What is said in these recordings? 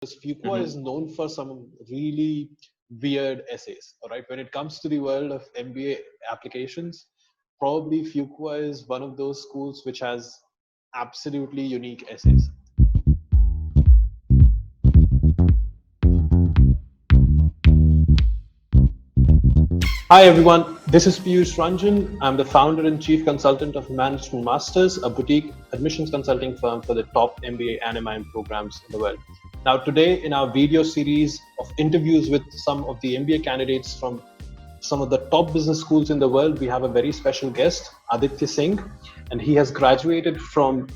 because Fuqua is Mhm. known for some really weird essays. All right, when it comes to the world of MBA applications, probably Fuqua is one of those schools which has absolutely unique essays. Hi everyone, this is Piyush Ranjan. I'm the founder and chief consultant of Management Masters, a boutique admissions consulting firm for the top MBA and MIM programs in the world. Now, today in our video series of interviews with some of the MBA candidates from some of the top business schools in the world, we have a very special guest, Aditya Singh, and he has graduated from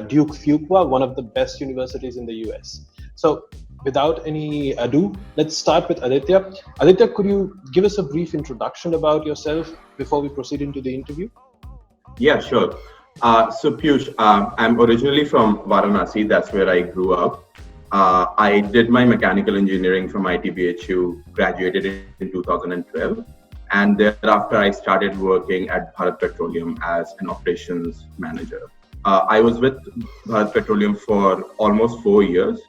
Duke Fuqua, one of the best universities in the US. So, without any ado, let's start with Aditya. Aditya, could you give us a brief introduction about yourself before we proceed into the interview? Yeah, sure. So Piyush, I'm originally from Varanasi. That's where I grew up. I did my mechanical engineering from ITBHU, graduated in 2012, and thereafter I started working at Bharat Petroleum as an operations manager. I was with Bharat Petroleum for almost 4 years.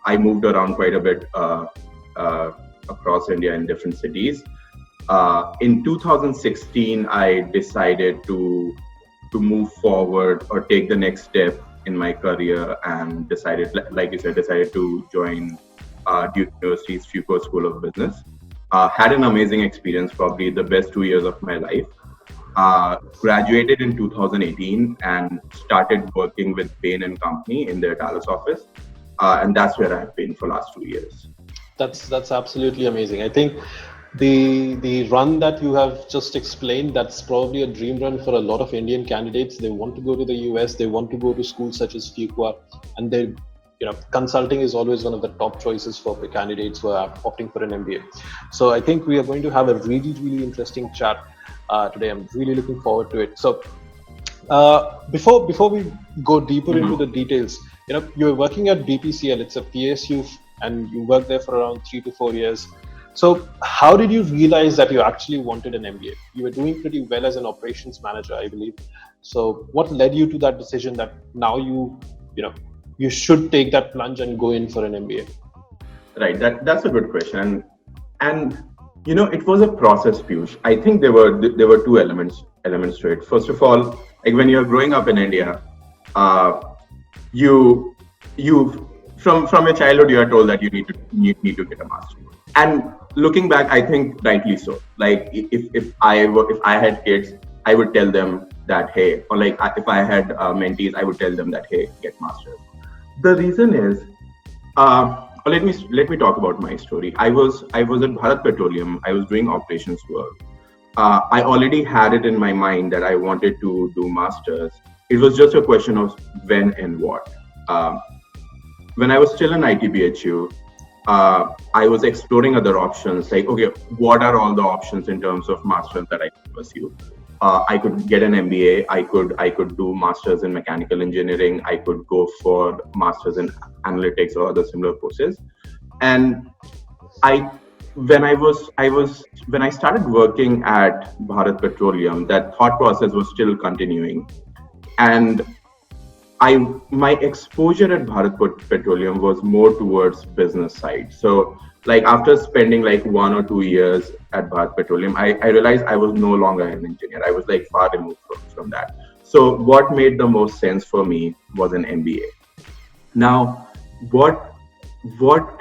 I moved around quite a bit uh, across India in different cities. In 2016, I decided to move forward or take the next step in my career and decided, like you said, decided to join Duke University's Fuqua School of Business. Had an amazing experience, probably the best 2 years of my life. Graduated in 2018 and started working with Bain and Company in their Dallas office, and that's where I've been for last 2 years. That's absolutely amazing. I think the run that you have just explained, that's probably a dream run for a lot of Indian candidates. They want to go to the US, they want to go to schools such as Fuqua, and they, consulting is always one of the top choices for the candidates who are opting for an MBA. So I think we are going to have a really interesting chat today. I'm really looking forward to it. So before we go deeper into Mhm. the details, you're working at BPCL. It's a PSU, and you worked there for around 3 to 4 years. So, how did you realize that you actually wanted an MBA? You were doing pretty well as an operations manager, I believe. So, what led you to that decision that now you know, you should take that plunge and go in for an MBA? Right. That's a good question. And it was a process, Piyush. I think there were two elements to it. First of all, like when you're growing up in India, uh, you you from your childhood you are told that you need to get a master. And looking back, I think rightly so. Like if I had kids, I would tell them that hey, or like if I had mentees, I would tell them that hey, get masters. The reason is let me talk about my story. I was at Bharat Petroleum. I was doing operations work. I already had it in my mind that I wanted to do masters. It was just a question of when and what. Um, when I was still in ITBHU, I was exploring other options. Like, okay, what are all the options in terms of masters that I could pursue? I could get an MBA. I could do masters in mechanical engineering. I could go for masters in analytics or other similar courses. And I when I started working at Bharat Petroleum, that thought process was still continuing. And I my exposure at Petroleum was more towards business side. So like after spending like 1 or 2 years at Bharat Petroleum, I realized I was no longer an engineer. I was like far removed from that. So what made the most sense for me was an MBA. Now, what what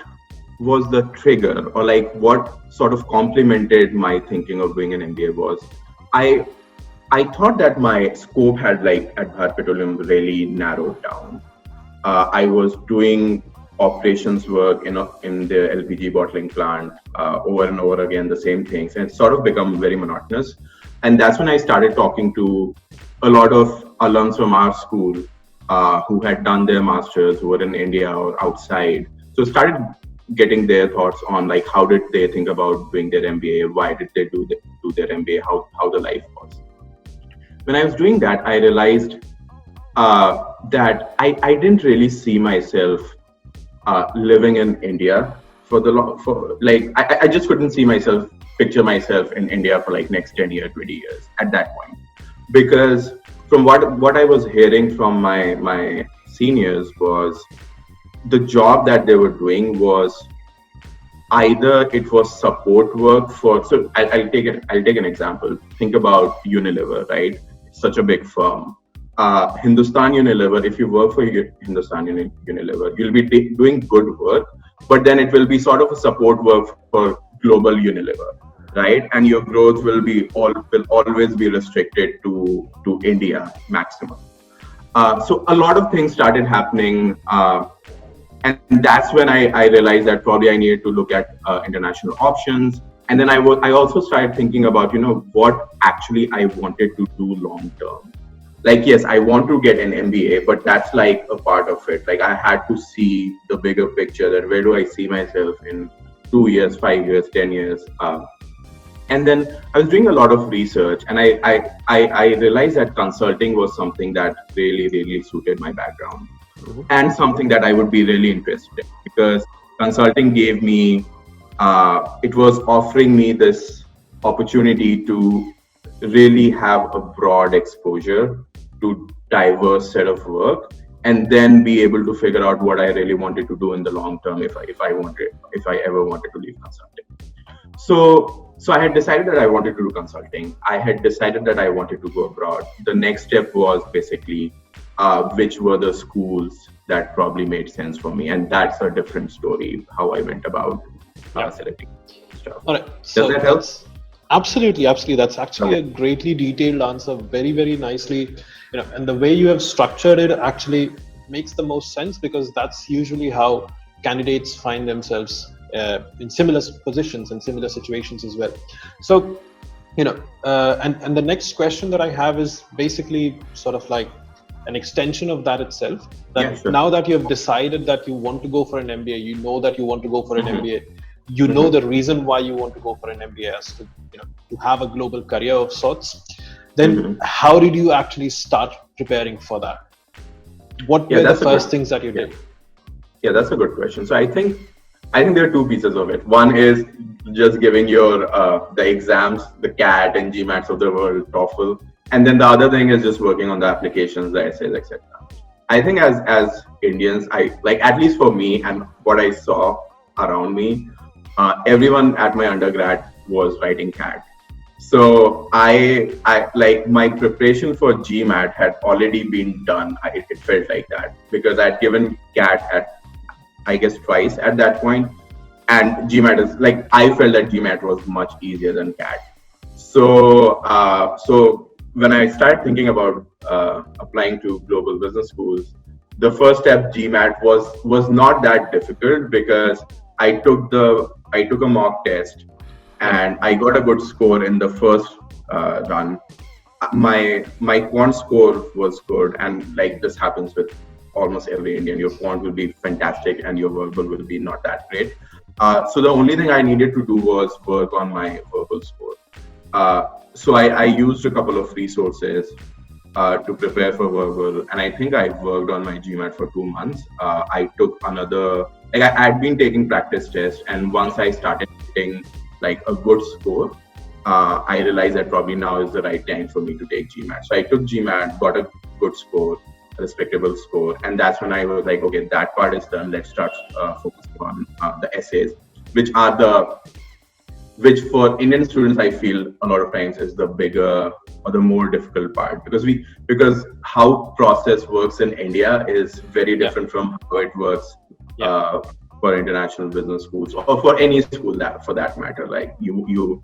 was the trigger, or like what sort of complemented my thinking of doing an MBA was I I thought that my scope had like at Bharat Petroleum really narrowed down. I was doing operations work in the LPG bottling plant over and over again, the same things, and it's sort of become very monotonous. And that's when I started talking to a lot of alums from our school who had done their masters, who were in India or outside. So started getting their thoughts on like how did they think about doing their MBA, why did they do their MBA, how the life was. When I was doing that, I realized that I didn't really see myself living in India for like I just couldn't see myself picture myself in India for like next 10 years, 20 years at that point. Because from what I was hearing from my seniors was the job that they were doing was either it was support work for. So I'll take an example. Think about Unilever, right? It's such a big firm. Hindustan Unilever. If you work for Hindustan Unilever, you'll be doing good work, but then it will be sort of a support work for global Unilever, right? And your growth will always be restricted to India maximum. So a lot of things started happening, and that's when I realized that probably I needed to look at international options. And then I also started thinking about what actually I wanted to do long term. Like, yes, I want to get an MBA, but that's like a part of it. Like, I had to see the bigger picture, that where do I see myself in 2 years, 5 years, 10 years. And then I was doing a lot of research, and I realized that consulting was something that really, really suited my background, and something that I would be really interested in, because consulting gave me, it was offering me this opportunity to really have a broad exposure to diverse set of work, and then be able to figure out what I really wanted to do in the long term if I ever wanted to leave consulting. So I had decided that I wanted to do consulting. I had decided that I wanted to go abroad. The next step was basically which were the schools that probably made sense for me, and that's a different story how I went about selecting stuff. All right. Does that help? Absolutely. That's actually a greatly detailed answer. Very, very nicely, and the way you have structured it actually makes the most sense, because that's usually how candidates find themselves in similar positions and similar situations as well. So, and the next question that I have is basically sort of like an extension of that itself. That now that you have decided that you want to go for an MBA, you know that you want to go for an MBA. You know the reason why you want to go for an MBA as to to have a global career of sorts. Then how did you actually start preparing for that? What were the first things that you did? Yeah, that's a good question. So I think there are two pieces of it. One is just giving your the exams, the CAT and GMATs of the world, TOEFL, and then the other thing is just working on the applications, the essays, etc. I think as Indians, at least for me and what I saw around me, everyone at my undergrad was writing CAT. So I like my preparation for GMAT had already been done. It felt like that, because I'd given CAT I guess twice at that point, and GMAT is like, I felt that GMAT was much easier than CAT. So when I started thinking about applying to global business schools, the first step, GMAT, was not that difficult, because I took a mock test and I got a good score in the first run. My quant score was good, and like this happens with almost every Indian, your quant will be fantastic and your verbal will be not that great. So the only thing I needed to do was work on my verbal score. So I used a couple of resources to prepare for verbal, and I think I worked on my GMAT for 2 months. I took another, I had been taking practice tests, and once I started getting like a good score, I realized that probably now is the right time for me to take GMAT. So I took GMAT, got a good score, a respectable score, and that's when I was like, okay, that part is done. Let's start focusing on the essays, which for Indian students, I feel a lot of times is the bigger or the more difficult part, because how process works in India is very different from how it works for international business schools, or for any school that for that matter. Like you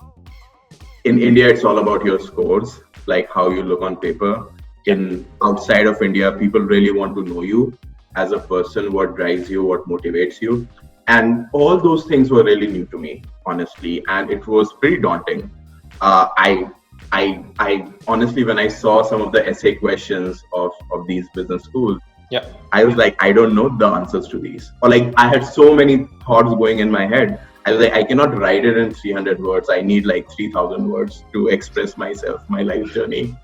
in India, it's all about your scores, like how you look on paper. In outside of India, people really want to know you as a person, what drives you, what motivates you. And all those things were really new to me, honestly, and it was pretty daunting. I honestly, when I saw some of the essay questions of these business schools, I was like, I don't know the answers to these. Or like, I had so many thoughts going in my head. I was like, I cannot write it in 300 words. I need like 3,000 words to express myself, my life journey.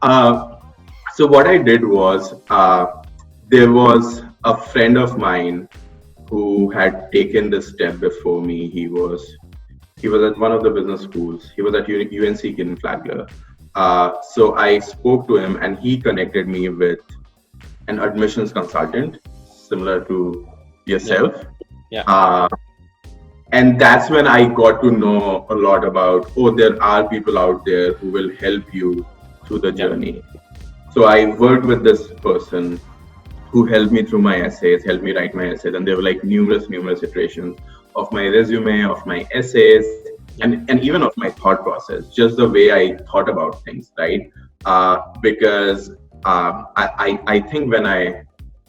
So what I did was, there was a friend of mine who had taken this step before me. He was at one of the business schools. He was at UNC in Flagler. So I spoke to him, and he connected me with an admissions consultant, similar to yourself. Yeah. And that's when I got to know a lot about, oh, there are people out there who will help you through the journey. So I worked with this person who helped me through my essays, helped me write my essays, and there were like numerous iterations of my resume, of my essays, and even of my thought process, just the way I thought about things, right? Because I think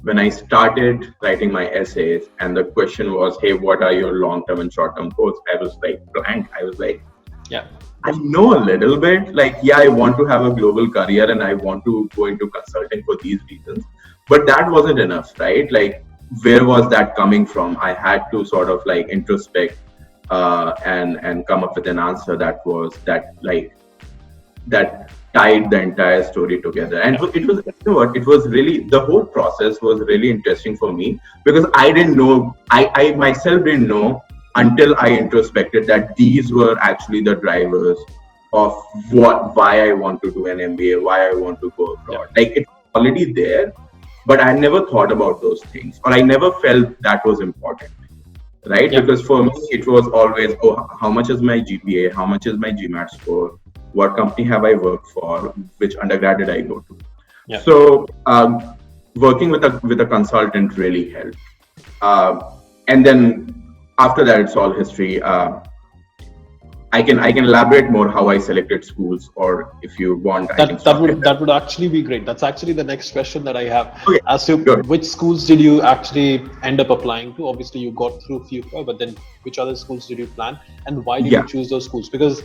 when I started writing my essays and the question was, hey, what are your long-term and short-term goals? I was like blank. I was like, Yeah. I know a little bit, like, yeah, I want to have a global career and I want to go into consulting for these reasons. But that wasn't enough, right? Like, where was that coming from? I had to sort of like introspect and come up with an answer that was that tied the entire story together. And it was, you know what, it was really, the whole process was really interesting for me because I didn't know, I myself didn't know until I introspected that these were actually the drivers of why I want to do an MBA, why I want to go abroad. Like, it's already there, but I never thought about those things, or I never felt that was important, right? Because for me, it was always, oh, how much is my GPA? How much is my GMAT score? What company have I worked for? Which undergrad did I go to? So working with a consultant really helped. And then after that, it's all history. I can elaborate more how I selected schools, or if you want, that would actually be great. That's actually the next question that I have. Okay, as to which schools did you actually end up applying to? Obviously, you got through FUCA, but then which other schools did you plan, and why did you choose those schools? Because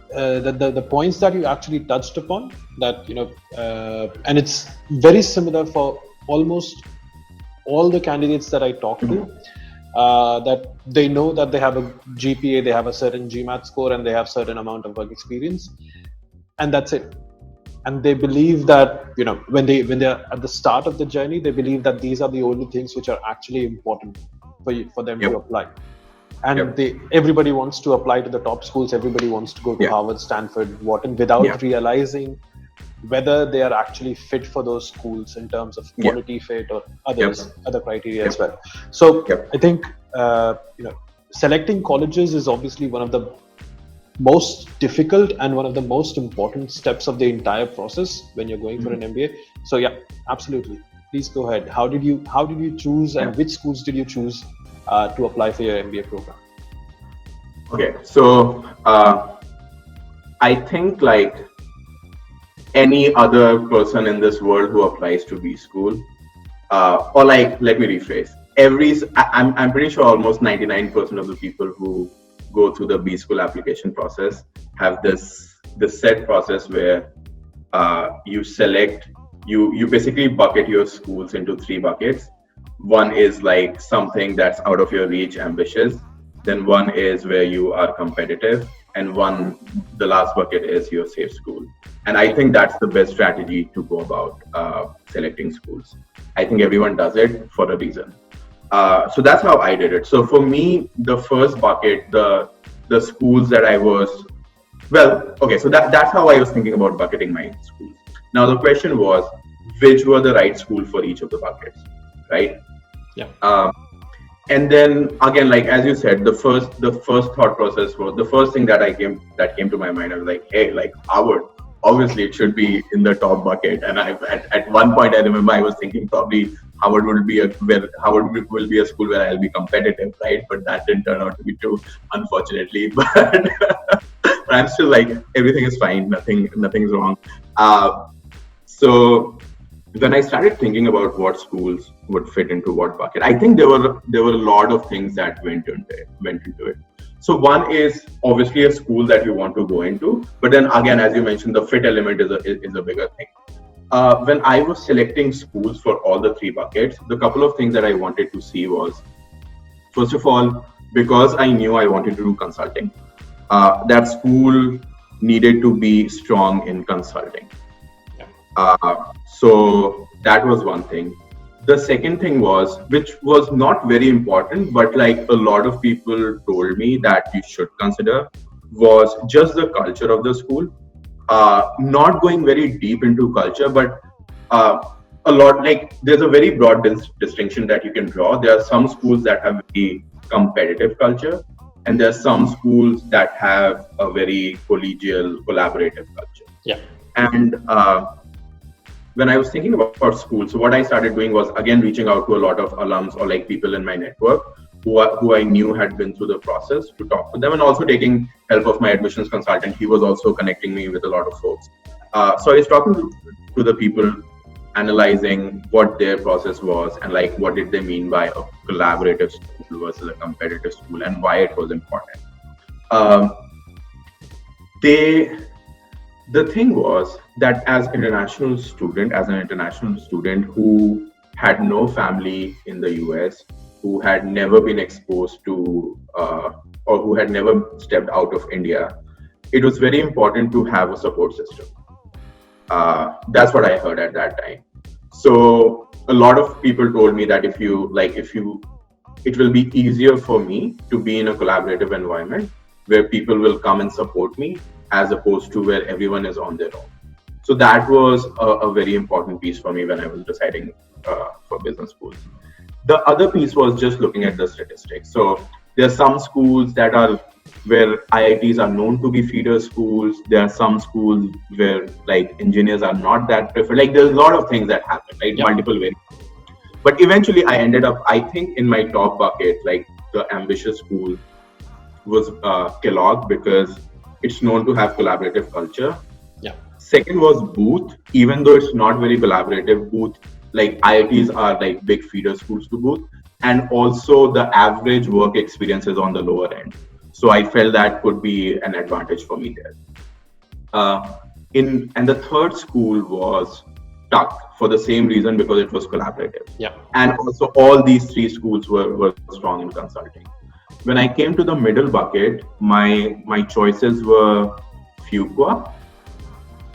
the points that you actually touched upon, that and it's very similar for almost all the candidates that I talk to. That they know that they have a GPA, they have a certain GMAT score, and they have certain amount of work experience, and that's it. And they believe that when they're at the start of the journey, they believe that these are the only things which are actually important for them to apply. And everybody wants to apply to the top schools. Everybody wants to go to Harvard, Stanford, Wharton, without realizing whether they are actually fit for those schools in terms of quality fit or other criteria as well. So I think selecting colleges is obviously one of the most difficult and one of the most important steps of the entire process when you're going for an MBA. So absolutely, please go ahead. How did you choose, and which schools did you choose to apply for your MBA program? Okay, so I think like any other person in this world who applies to B school, or like, let me rephrase, I'm pretty sure almost 99% of the people who go through the B school application process have this set process where you select, you basically bucket your schools into 3 buckets. One is like something that's out of your reach, ambitious. Then one is where you are competitive, and the last bucket is your safe school. And I think that's the best strategy to go about selecting schools. I think everyone does it for a reason. So that's how I did it. So for me, the first bucket, the schools that I was, so that's how I was thinking about bucketing my schools. Now the question was, which were the right school for each of the buckets, right? And then again, like as you said, the first thought process was, the first thing that came to my mind, I was like, hey, like Harvard, obviously it should be in the top bucket. And at one point I remember I was thinking probably Harvard will be a school where I'll be competitive, right? But that didn't turn out to be true, unfortunately. But I'm still like, everything is fine, nothing's wrong. So when I started thinking about what schools would fit into what bucket, I think there were a lot of things that went into it. So one is obviously a school that you want to go into, but then again, as you mentioned, the fit element is a bigger thing. When I was selecting schools for all the 3 buckets, the couple of things that I wanted to see was, first of all, because I knew I wanted to do consulting, that school needed to be strong in consulting. So that was one thing. The second thing was, which was not very important, but like a lot of people told me that you should consider, was just the culture of the school. Not going very deep into culture, but a lot, like there's a very broad distinction that you can draw. There are some schools that have very competitive culture, and there are some schools that have a very collegial, collaborative culture. Yeah. And when I was thinking about school, so what I started doing was again reaching out to a lot of alums or like people in my network who I knew had been through the process, to talk to them, and also taking help of my admissions consultant. He was also connecting me with a lot of folks. So I was talking to the people, analyzing what their process was and like what did they mean by a collaborative school versus a competitive school and why it was important. The thing was that as an international student who had no family in the US, who had never been exposed to or who had never stepped out of India, it was very important to have a support system. That's what I heard at that time. So a lot of people told me that it will be easier for me to be in a collaborative environment where people will come and support me, as opposed to where everyone is on their own. So that was a very important piece for me when I was deciding for business schools. The other piece was just looking at the statistics. So there are some schools that are where IITs are known to be feeder schools. There are some schools where like engineers are not that preferred. Like there's a lot of things that happen, right? Yep. Multiple ways. But eventually I ended up, I think in my top bucket, like the ambitious school was Kellogg, because it's known to have collaborative culture. Yeah. Second was Booth, even though it's not very collaborative. Booth, like IITs are like big feeder schools to Booth, and also the average work experience is on the lower end. So I felt that could be an advantage for me there. And the third school was Tuck, for the same reason, because it was collaborative. Yeah. And also all these three schools were strong in consulting. When I came to the middle bucket, my choices were Fuqua.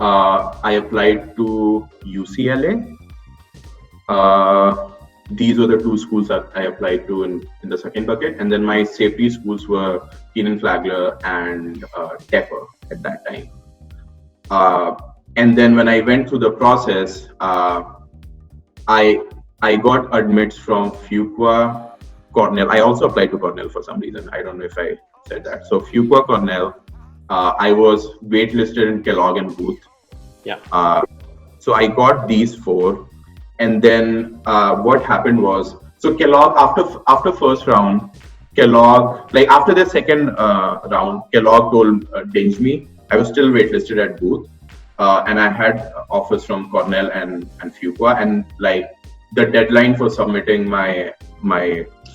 I applied to UCLA. These were the two schools that I applied to in the second bucket. And then my safety schools were Kenan-Flagler and Tepper at that time. And then when I went through the process, I got admits from Fuqua, Cornell. I also applied to Cornell for some reason. I don't know if I said that. So Fuqua, Cornell. I was waitlisted in Kellogg and Booth. Yeah. So I got these four. And then what happened was, so Kellogg, after first round, Kellogg, like after the second round, Kellogg dinged me. I was still waitlisted at Booth. And I had offers from Cornell and Fuqua. And like the deadline for submitting my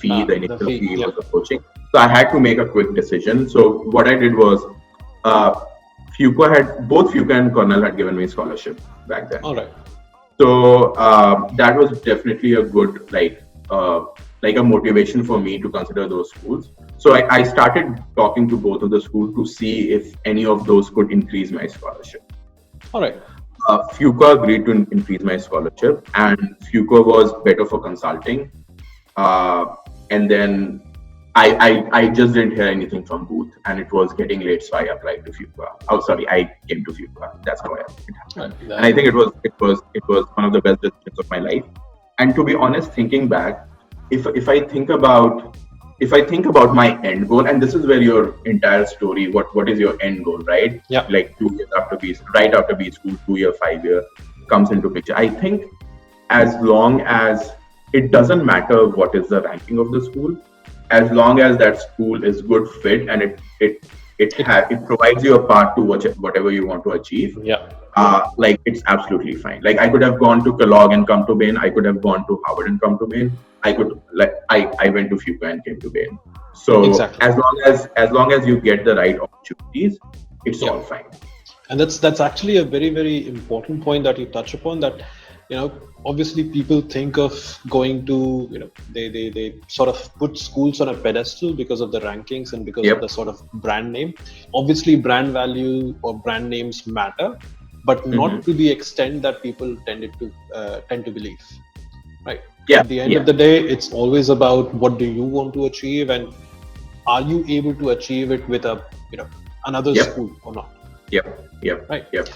fee, the initial fee was approaching. So I had to make a quick decision. So what I did was, both Fuqua and Cornell had given me scholarship back then. All right. So that was definitely a good like a motivation for me to consider those schools. So I started talking to both of the schools to see if any of those could increase my scholarship. All right. Fuqua agreed to increase my scholarship, and Fuqua was better for consulting. And then I just didn't hear anything from Booth, and it was getting late, so I applied to Fuqua. Oh, sorry, I came to Fuqua. That's how it happened. Right. And I think it was one of the best decisions of my life. And to be honest, thinking back, if I think about my end goal, and this is where your entire story, what is your end goal, right? Yeah. Like 2 years after B school, 2-year, 5-year comes into picture. I think as long as it doesn't matter what is the ranking of the school, as long as that school is good fit and it provides you a path to whatever you want to achieve. Yeah. Like it's absolutely fine. Like I could have gone to Kellogg and come to Bain. I could have gone to Harvard and come to Bain. I went to Fuqua and came to Bain. So exactly. as long as you get the right opportunities, it's all fine. And that's actually a very, very important point that you touch upon, that obviously people think of going to, they sort of put schools on a pedestal because of the rankings and because of the sort of brand name. Obviously brand value or brand names matter, but not to the extent that people tend to believe, right? Yeah. At the end of the day, it's always about what do you want to achieve, and are you able to achieve it with another school or not? Yep. Right. Yep.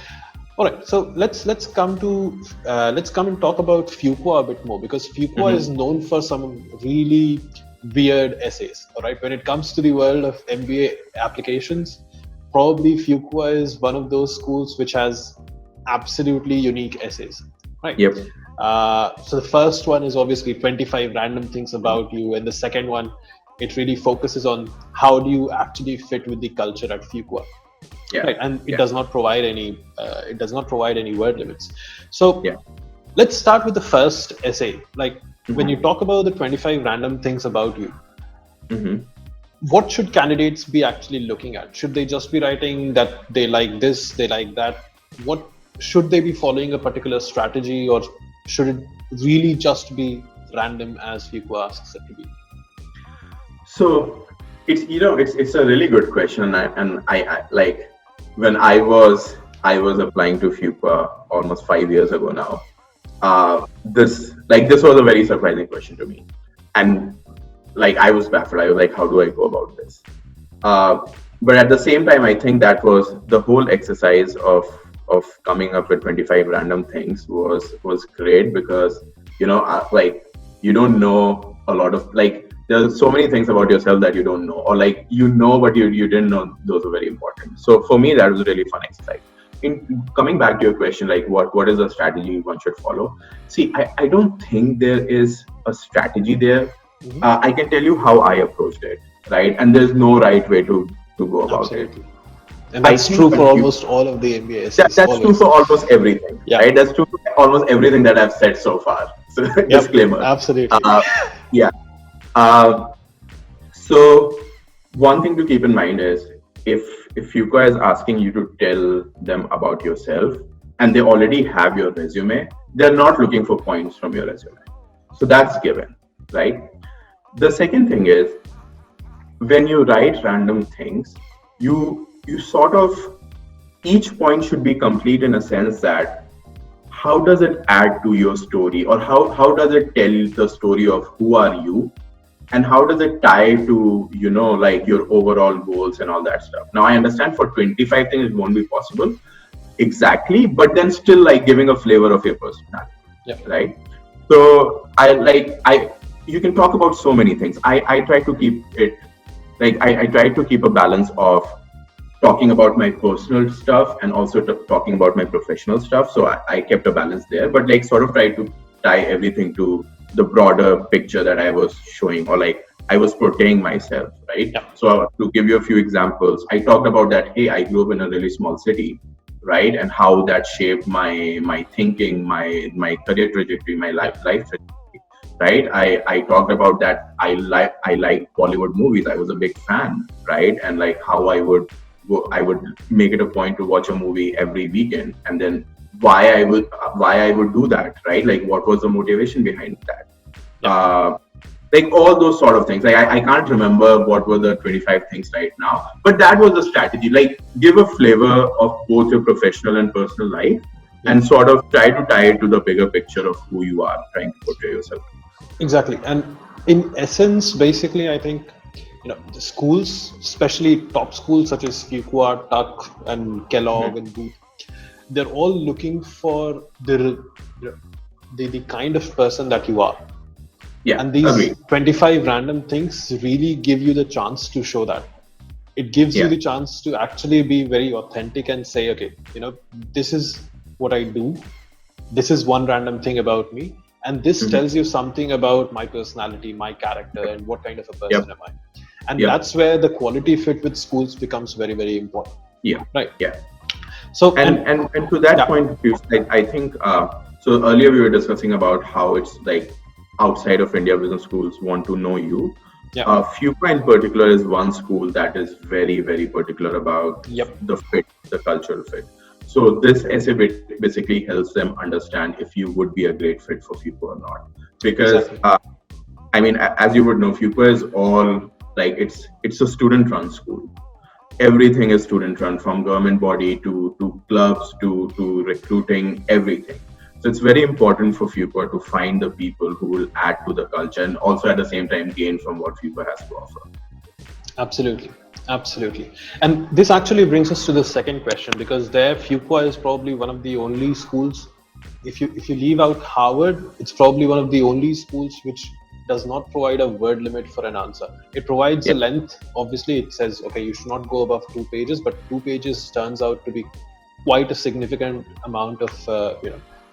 All right, so let's come and talk about Fuqua a bit more, because Fuqua is known for some really weird essays. All right, when it comes to the world of MBA applications, probably Fuqua is one of those schools which has absolutely unique essays. Right. Yep. So the first one is obviously 25 random things about you, and the second one, it really focuses on how do you actually fit with the culture at Fuqua. Yeah. Right, and it Yeah. does not provide any word limits. So Yeah. let's start with the first essay. Like when you talk about the 25 random things about you, Mm-hmm. what should candidates be actually looking at? Should they just be writing that they like this, they like that? What should they be following a particular strategy, or should it really just be random as Fuqua asks it to be? So it's a really good question, and I like when I was applying to Fuqua almost 5 years ago now. This was a very surprising question to me, and like I was baffled. I was like, how do I go about this? Uh, but at the same time, I think that was the whole exercise of coming up with 25 random things was great, because like you don't know a lot of, like, there's so many things about yourself that you don't know, or like but you didn't know those are very important. So for me, that was a really fun exercise. In coming back to your question, like what is a strategy one should follow? See, I don't think there is a strategy there. I can tell you how I approached it, right? And there's no right way to go about it. Absolutely. And that's think true for when you- almost all of the MBA That, essays. that's true Always. for almost everything, Yeah. right? That's true for almost everything that I've said so far. So Yep, disclaimer. absolutely. Yeah. Uh, so one thing to keep in mind is if Fuqua is asking you to tell them about yourself and they already have your resume, they're not looking for points from your resume. So that's given, right? The second thing is, when you write random things, you sort of, each point should be complete in a sense that how does it add to your story, or how does it tell the story of who are you, and how does it tie to like your overall goals and all that stuff. Now I understand for 25 things it won't be possible exactly, but then still like giving a flavor of your personality. Yeah. Right. So I you can talk about so many things. I try to keep it, like I try to keep a balance of talking about my personal stuff and also talking about my professional stuff. So I kept a balance there, but like sort of try to tie everything to the broader picture that I was showing, or like I was portraying myself, right? Yeah. So to give you a few examples, I talked about that, hey, I grew up in a really small city, right? And how that shaped my thinking, my career trajectory, my life trajectory. Right, I talked about that. I like Bollywood movies. I was a big fan, right? And like how I would make it a point to watch a movie every weekend, and then why I would do that, right? Like what was the motivation behind that? Like all those sort of things. Like I can't remember what were the 25 things right now, but that was the strategy. Like give a flavor of both your professional and personal life, and sort of try to tie it to the bigger picture of who you are trying to portray yourself. Exactly. And in essence, basically, I think, the schools, especially top schools such as Fuqua, Tuck, and Kellogg and Booth, they're all looking for the kind of person that you are. Yeah, And these agreed. 25 random things really give you the chance to show that. It gives you Yeah. the chance to actually be very authentic and say, okay, this is what I do. This is one random thing about me. And this tells you something about my personality, my character, and what kind of a person am I. And that's where the quality fit with schools becomes very, very important. Yeah. Right. Yeah. So, And to that point, I think so. Earlier we were discussing about how it's like outside of India, business schools want to know you. yeah. Fuqua in particular is one school that is very, very particular about Yep. the fit, the cultural fit. So this essay basically helps them understand if you would be a great fit for Fuqua or not. Because Exactly. I mean, as you would know, Fuqua is all like it's a student-run school. Everything is student-run, from government body to clubs to recruiting, everything. So it's very important for Fuqua to find the people who will add to the culture and also at the same time gain from what Fuqua has to offer. Absolutely. Absolutely. And this actually brings us to the second question, because there Fuqua is probably one of the only schools. If you leave out Harvard, it's probably one of the only schools which does not provide a word limit for an answer. It provides a Yeah. length. Obviously, it says, okay, you should not go above 2 pages, but 2 pages turns out to be quite a significant amount of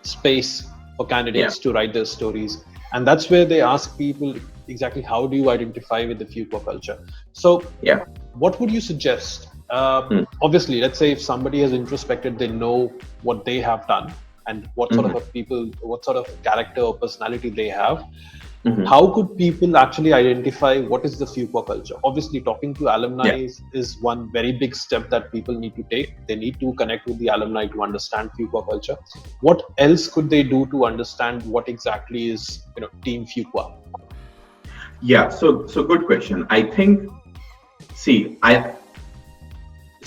space for candidates to write their stories. And that's where they ask people exactly, how do you identify with the Fuqua culture? So Yeah. what would you suggest? Obviously, let's say if somebody has introspected, they know what they have done and what sort of a people, what sort of character or personality they have. How could people actually identify what is the Fuqua culture? Obviously, talking to alumni is one very big step that people need to take. They need to connect with the alumni to understand Fuqua culture. What else could they do to understand what exactly is Team Fuqua? Yeah. So good question. I think,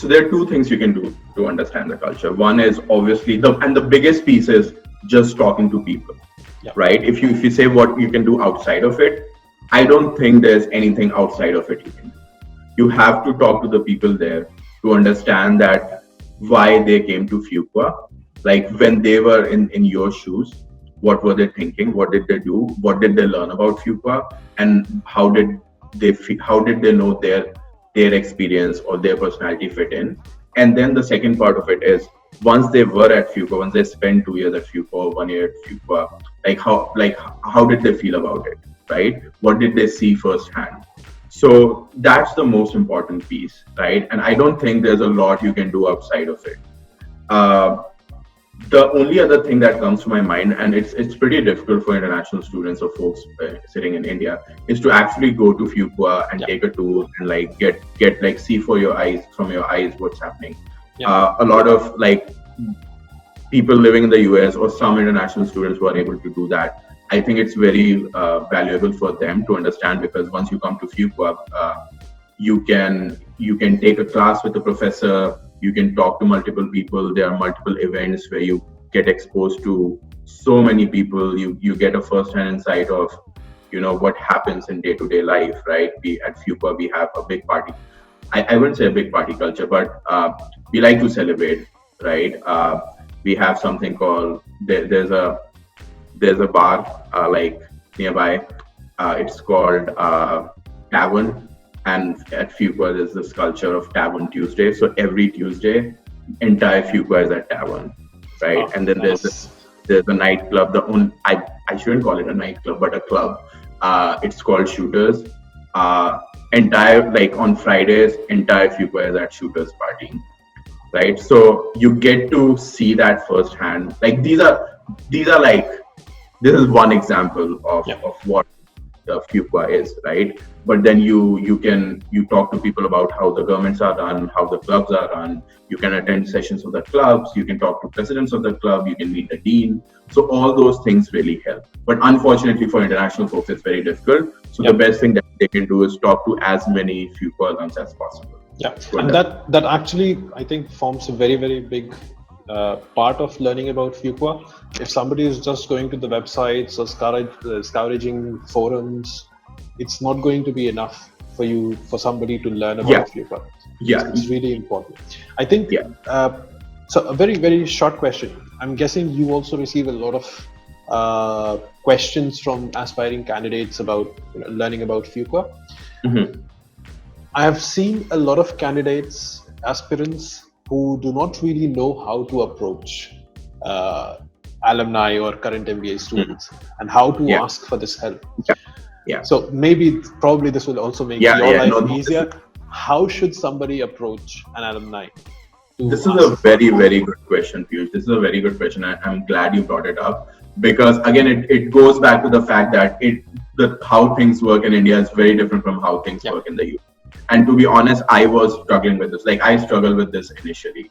so there are two things you can do to understand the culture. One is obviously the biggest piece is just talking to people. Yeah. Right? If you say what you can do outside of it, I don't think there's anything outside of it you can do. You have to talk to the people there to understand that why they came to Fuqua. Like when they were in your shoes, what were they thinking? What did they do? What did they learn about Fuqua? And how did they know their experience or their personality fit in? And then the second part of it is, once they were at Fuqua, once they spent 2 years at Fuqua or 1 year at Fuqua, how did they feel about it, right? What did they see firsthand? So that's the most important piece, right? And I don't think there's a lot you can do outside of it. The only other thing that comes to my mind, and it's pretty difficult for international students or folks sitting in India, is to actually go to Fuqua and take a tour and get see from your eyes what's happening. A lot of people living in the US or some international students who are able to do that, I think it's very valuable for them to understand, because once you come to Fuqua, you can take a class with a professor, you can talk to multiple people, there are multiple events where you get exposed to so many people, you get a first-hand insight of what happens in day-to-day life, right? At Fuqua we have a big party. I wouldn't say a big party culture, but we like to celebrate, right? We have something called, there's a bar nearby. It's called Tavern, and at Fuqua there's this culture of Tavern Tuesday. So every Tuesday, entire Fuqua is at Tavern, right? And then there's a nightclub. I shouldn't call it a nightclub, but a club. It's called Shooters. On Fridays, entire Fuqua is at Shooters partying, right? So you get to see that firsthand. This is one example of what the Fuqua is, right? But then you talk to people about how the governments are run, how the clubs are run. You can attend sessions of the clubs, you can talk to presidents of the club, you can meet the dean. So all those things really help. But unfortunately for international folks, it's very difficult. So the best thing that they can do is talk to as many Fuqua alums as possible. Yeah, and that actually, I think, forms a very, very big part of learning about Fuqua. If somebody is just going to the websites or scouring forums, it's not going to be enough for somebody to learn about Fuqua. It's really important. I think. So a very, very short question. I'm guessing you also receive a lot of questions from aspiring candidates about learning about Fuqua. I have seen a lot of candidates, aspirants, who do not really know how to approach alumni or current MBA students and how to ask for this help. So probably this will also make your life easier. How should somebody approach an alumni? This is a very, very good question, Piyush. This is a very good question. I'm glad you brought it up, because again, it goes back to the fact that how things work in India is very different from how things work in the US. And to be honest, I was struggling with this. I struggled with this initially.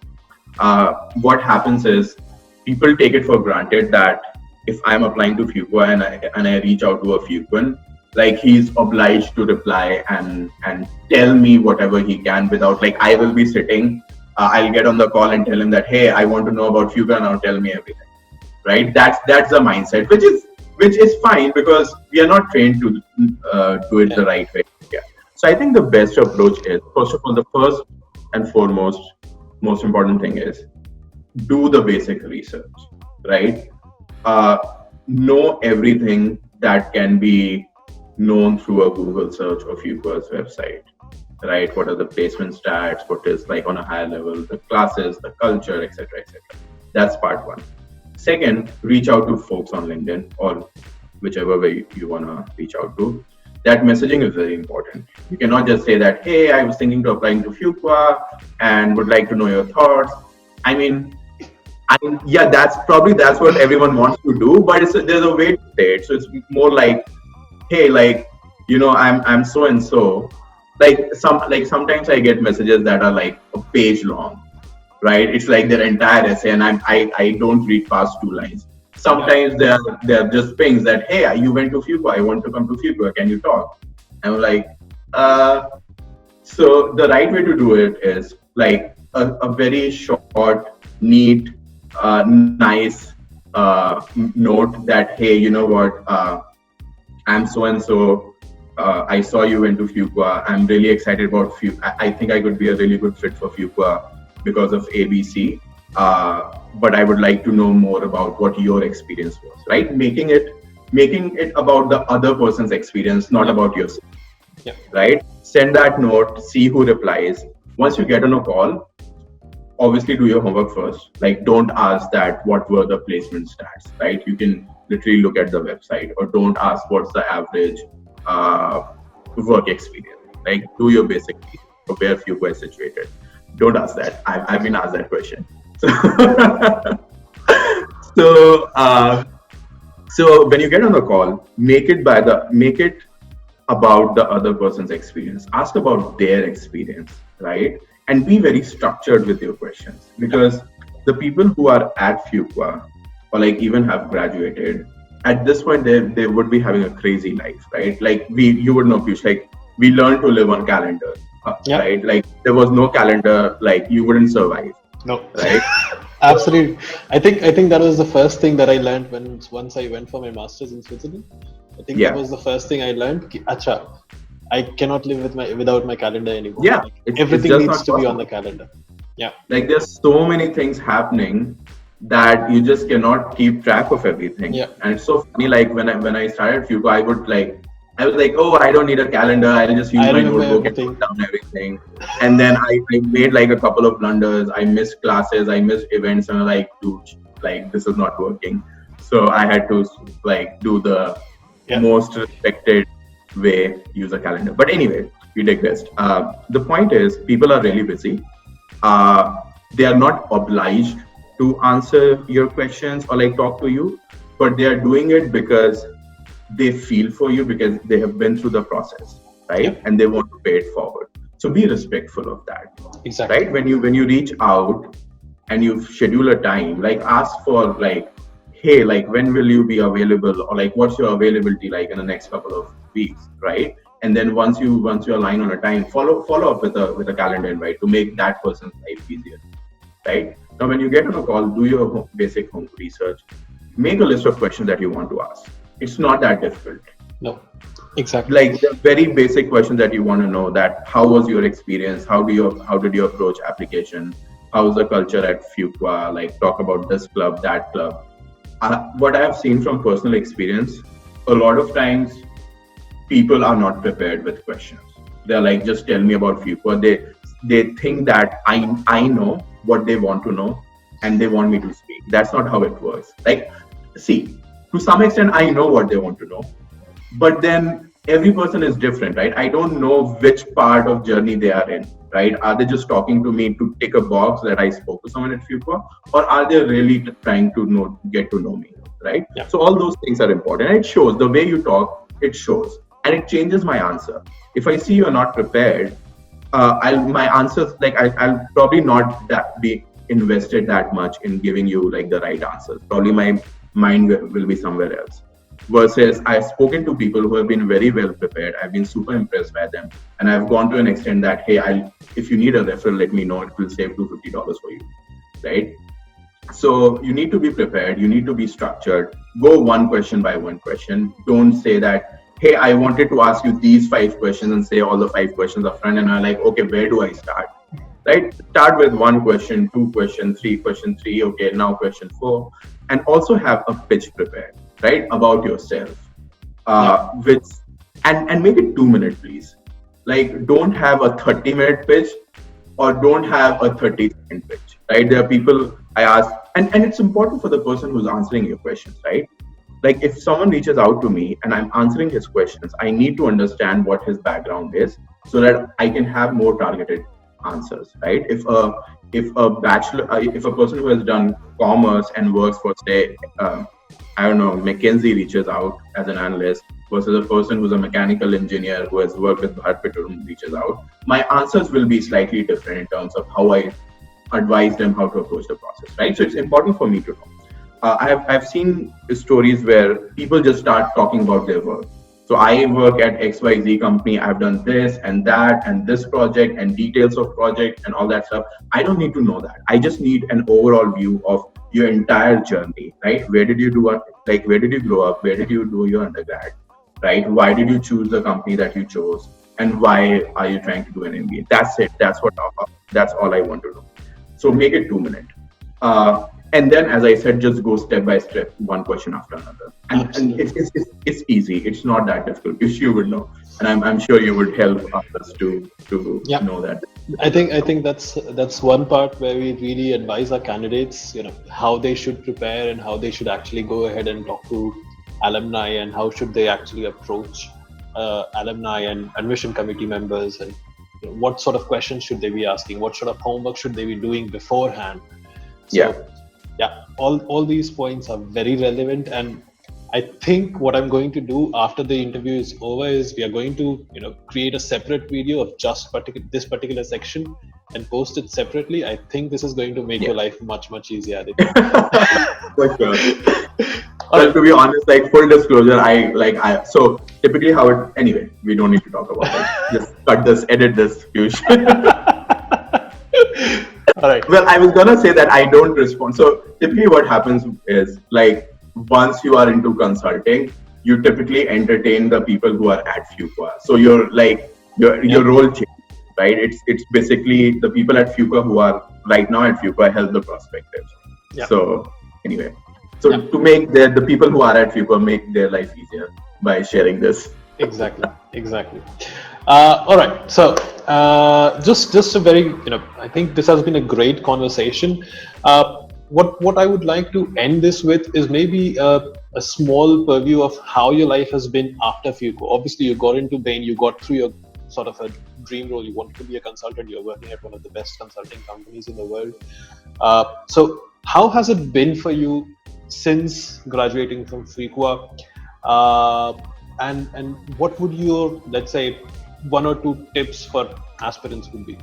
What happens is people take it for granted that if I'm applying to Fuqua and I reach out to a Fuquan, he's obliged to reply and tell me whatever he can without I will be sitting. I'll get on the call and tell him that, hey, I want to know about Fuqua, now tell me everything, right? That's the mindset, which is fine, because we are not trained to do it the right way. So I think the best approach is, first of all, the first and foremost, most important thing is do the basic research, right? Uh, know everything that can be known through a Google search or Fuqua's website, right? What are the placement stats? What is like on a higher level, the classes, the culture, etc., etc. That's part one. Second, reach out to folks on LinkedIn or whichever way you want to reach out to. That messaging is very important. You cannot just say that, hey, I was thinking to applying to Fuqua and would like to know your thoughts. I mean, yeah, that's what everyone wants to do, but there's a way to say it. So it's more like, hey, like, I'm so and so. Sometimes I get messages that are like a page long, right? It's like their entire essay, and I don't read past 2 lines. Sometimes they're just pings that, hey, you went to Fuqua, I want to come to Fuqua, can you talk? I'm like, so the right way to do it is like a very short, neat, nice note that, hey, you know what, I'm so and so. I saw you went to Fuqua. I'm really excited about Fuqua. I think I could be a really good fit for Fuqua because of ABC. But I would like to know more about what your experience was, right? Making it about the other person's experience, not about yourself. Yeah. Right? Send that note, see who replies. Once you get on a call, obviously do your homework first. Like, don't ask that what were the placement stats, right? You can literally look at the website, or don't ask what's the average work experience. Like, do your basic for where Fuqua is situated. Don't ask that. I've been asked that question. So when you get on the call, make it about the other person's experience. Ask about their experience, right? And be very structured with your questions, because the people who are at Fuqua or like even have graduated, at this point they would be having a crazy life, right? Like you would know, Piyush, like we learned to live on calendar, right? Like there was no calendar, like you wouldn't survive. No. Right? Absolutely. I think that was the first thing that I learned once I went for my master's in Switzerland. I think that was the first thing I learned. Acha, I cannot live without my calendar anymore. Yeah, like, everything needs to be on the calendar. Yeah. Like there's so many things happening that you just cannot keep track of everything. Yeah. And it's so funny. Like when I started Fuqua, I was like, oh, I don't need a calendar. I'll just use my notebook and put down everything. And then I made like a couple of blunders. I missed classes. I missed events, and I'm like, dude, like this is not working. So I had to like do the most respected way, use a calendar. But anyway, we digressed. The point is, people are really busy. They are not obliged to answer your questions or like talk to you, but they are doing it because they feel for you, because they have been through the process, right? And they want to pay it forward. So be respectful of that. Exactly. Right? When you reach out and you schedule a time, like ask for like, hey, like when will you be available, or like what's your availability like in the next couple of weeks, right? And then once you align on a time, follow up with a calendar invite to make that person's life easier, right? Now, when you get on a call, do your basic home research. Make a list of questions that you want to ask. It's not that difficult. No, exactly. Like the very basic questions that you want to know: that how was your experience? How did you approach application? How's the culture at Fuqua? Like talk about this club, that club. What I have seen from personal experience, a lot of times people are not prepared with questions. They're like, just tell me about Fuqua. They think that I know what they want to know and they want me to speak. That's not how it works. Like, see, to some extent, I know what they want to know, but then every person is different, right? I don't know which part of journey they are in, right? Are they just talking to me to tick a box that I spoke to someone at Fuqua, or are they really trying to get to know me, right? Yeah. So all those things are important. And it shows, the way you talk, it shows, and it changes my answer. If I see you're not prepared, my answers, like I'll probably not be invested that much in giving you like the right answers. Probably my mind will be somewhere else. Versus I've spoken to people who have been very well prepared. I've been super impressed by them, and I've gone to an extent that, hey, if you need a referral, let me know. It will save $250 for you, right? So you need to be prepared. You need to be structured. Go one question by one question. Don't say that, hey, I wanted to ask you these 5 questions and say all the 5 questions up front, and I'm like, okay, where do I start? Right? Start with 1 question, 2 question, 3 question, three. Okay, now question 4, and also have a pitch prepared, right, about yourself, which and make it 2 minute, please. Like, don't have a 30-minute pitch or don't have a 30-second pitch, right? There are people I ask, and it's important for the person who's answering your questions, right? Like, if someone reaches out to me and I'm answering his questions, I need to understand what his background is so that I can have more targeted answers, right? If a person who has done commerce and works for, say, I don't know, McKinsey reaches out as an analyst versus a person who's a mechanical engineer who has worked with Bharat Petroleum reaches out, my answers will be slightly different in terms of how I advise them how to approach the process, right? So it's important for me to know. I've seen stories where people just start talking about their work. So I work at XYZ company. I've done this and that and this project and details of project and all that stuff. I don't need to know that. I just need an overall view of your entire journey, right? Where did you where did you grow up? Where did you do your undergrad, right? Why did you choose the company that you chose? And why are you trying to do an MBA? That's it. That's all I want to know. So make it 2 minutes. And then, as I said, just go step by step, one question after another. And it's easy. It's not that difficult. You would know, and I'm sure you would help others to know that. I think that's one part where we really advise our candidates, how they should prepare and how they should actually go ahead and talk to alumni and how should they actually approach alumni and admission committee members, and what sort of questions should they be asking, what sort of homework should they be doing beforehand. So, all these points are very relevant, and I think what I'm going to do after the interview is over is we are going to create a separate video of just this particular section and post it separately. I think this is going to make your life much easier. For sure. Well, to be honest, like, full disclosure, so typically anyway, we don't need to talk about it. Just cut this, edit this, All right. Well, I was gonna say that I don't respond. So typically what happens is, like, once you are into consulting, you typically entertain the people who are at Fuqua. So your role changes, right? It's basically the people at Fuqua who are right now at Fuqua help the prospectives. Yeah. So anyway, to make the people who are at Fuqua make their life easier by sharing this. Exactly. All right. So just a very, I think this has been a great conversation. What I would like to end this with is maybe a small purview of how your life has been after Fuqua. Obviously, you got into Bain, you got through your sort of a dream role. You wanted to be a consultant. You're working at one of the best consulting companies in the world. So how has it been for you since graduating from Fuqua? And what would your, let's say, 1 or 2 tips for aspirants would be?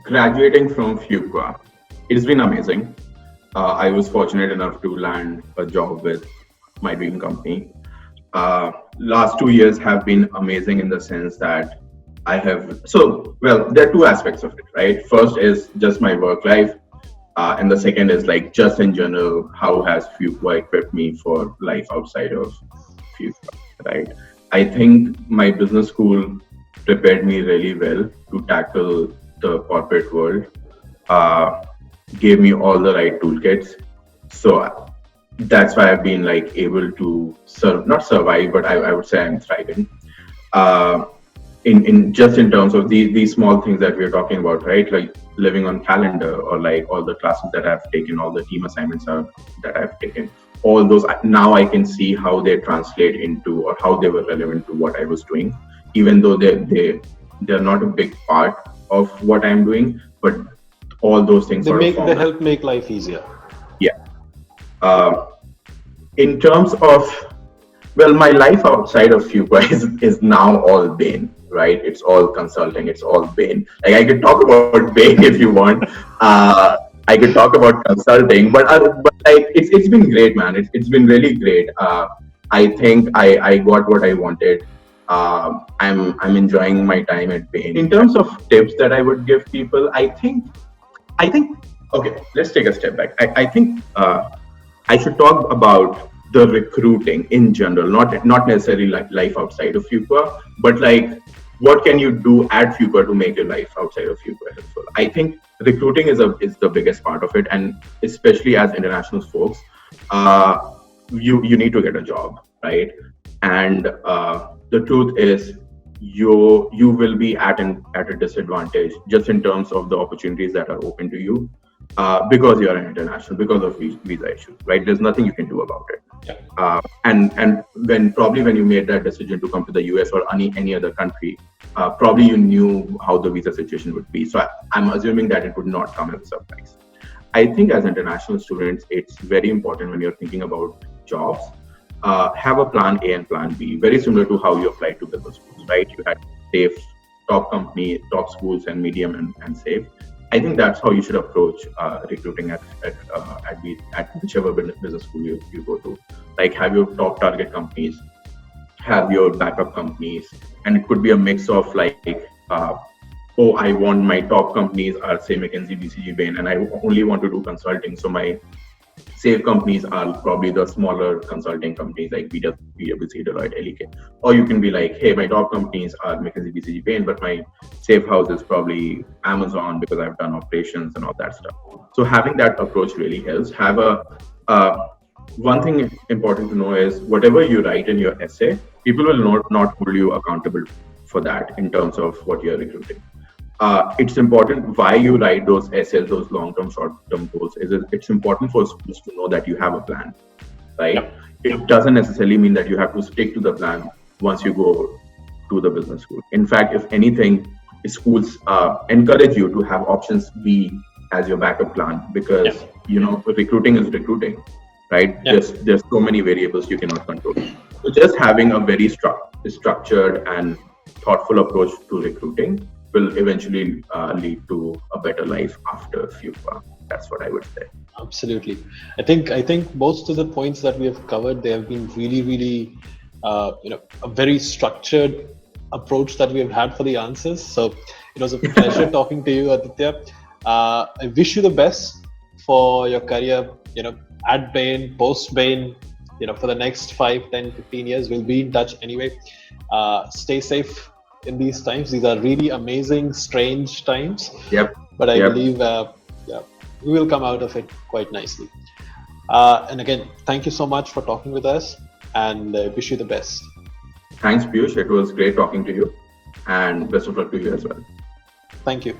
Graduating from Fuqua, it's been amazing. I was fortunate enough to land a job with my dream company. Last 2 years have been amazing in the sense that there are 2 aspects of it, right? First is just my work life. And the second is, like, just in general, how has Fuqua equipped me for life outside of Fuqua, right? I think my business school prepared me really well to tackle the corporate world, gave me all the right toolkits. So that's why I've been, like, able to not survive, but I would say I'm thriving. In terms of these small things that we're talking about, right? Like living on calendar, or like all the classes that I've taken, all the team assignments that I've taken, all those, now I can see how they translate into, or how they were relevant to what I was doing, even though they're not a big part of what I'm doing, but all those things they help make life easier. Yeah. In terms of, my life outside of Fuqua is now all Bain, right? It's all consulting. It's all Bain. Like, I could talk about Bain if you want. I could talk about consulting, but like, it's been great, man. It's been really great. I think I got what I wanted. I'm enjoying my time at Bain. In terms of tips that I would give people, I think okay, let's take a step back. I think I should talk about the recruiting in general, not necessarily like life outside of Fuqua, but like what can you do at Fuqua to make your life outside of Fuqua helpful? I think recruiting is the biggest part of it, and especially as international folks, you need to get a job, right? And the truth is, you will be at a disadvantage just in terms of the opportunities that are open to you, because you are an international, because of visa issues, right? There's nothing you can do about it. Yeah. And when you made that decision to come to the US or any other country, probably you knew how the visa situation would be. So I'm assuming that it would not come as a surprise. I think as international students, it's very important when you're thinking about jobs, have a plan A and plan B, very similar to how you applied to business schools, right? You had safe, top company, top schools, and medium and safe. I think that's how you should approach recruiting at whichever business school you go to. Like, have your top target companies, have your backup companies, and it could be a mix of like, I want my top companies are say McKinsey, BCG, Bain, and I only want to do consulting. So my safe companies are probably the smaller consulting companies like PwC, Deloitte, LEK. Or you can be like, hey, my top companies are McKinsey, BCG, Bain, but my safe house is probably Amazon because I've done operations and all that stuff. So having that approach really helps. One thing important to know is whatever you write in your essay, people will not hold you accountable for that in terms of what you're recruiting. It's important why you write those essays, those long-term, short-term goals. It's important for schools to know that you have a plan, right? Yep. It doesn't necessarily mean that you have to stick to the plan once you go to the business school. In fact, if anything, schools encourage you to have options B as your backup plan, because recruiting is recruiting, right? Yep. There's so many variables you cannot control. So just having a very structured and thoughtful approach to recruiting will eventually lead to a better life after Fuqua. That's what I would say. Absolutely. I think most of the points that we have covered, they have been really, really, a very structured approach that we have had for the answers. So it was a pleasure talking to you, Aditya. I wish you the best for your career, at Bain, post Bain, for the next 5, 10, 15 years. We'll be in touch anyway. Stay safe in these times. These are really amazing, strange times. Yep. But I believe we will come out of it quite nicely. And again, thank you so much for talking with us, and wish you the best. Thanks, Piyush. It was great talking to you, and best of luck to you as well. Thank you.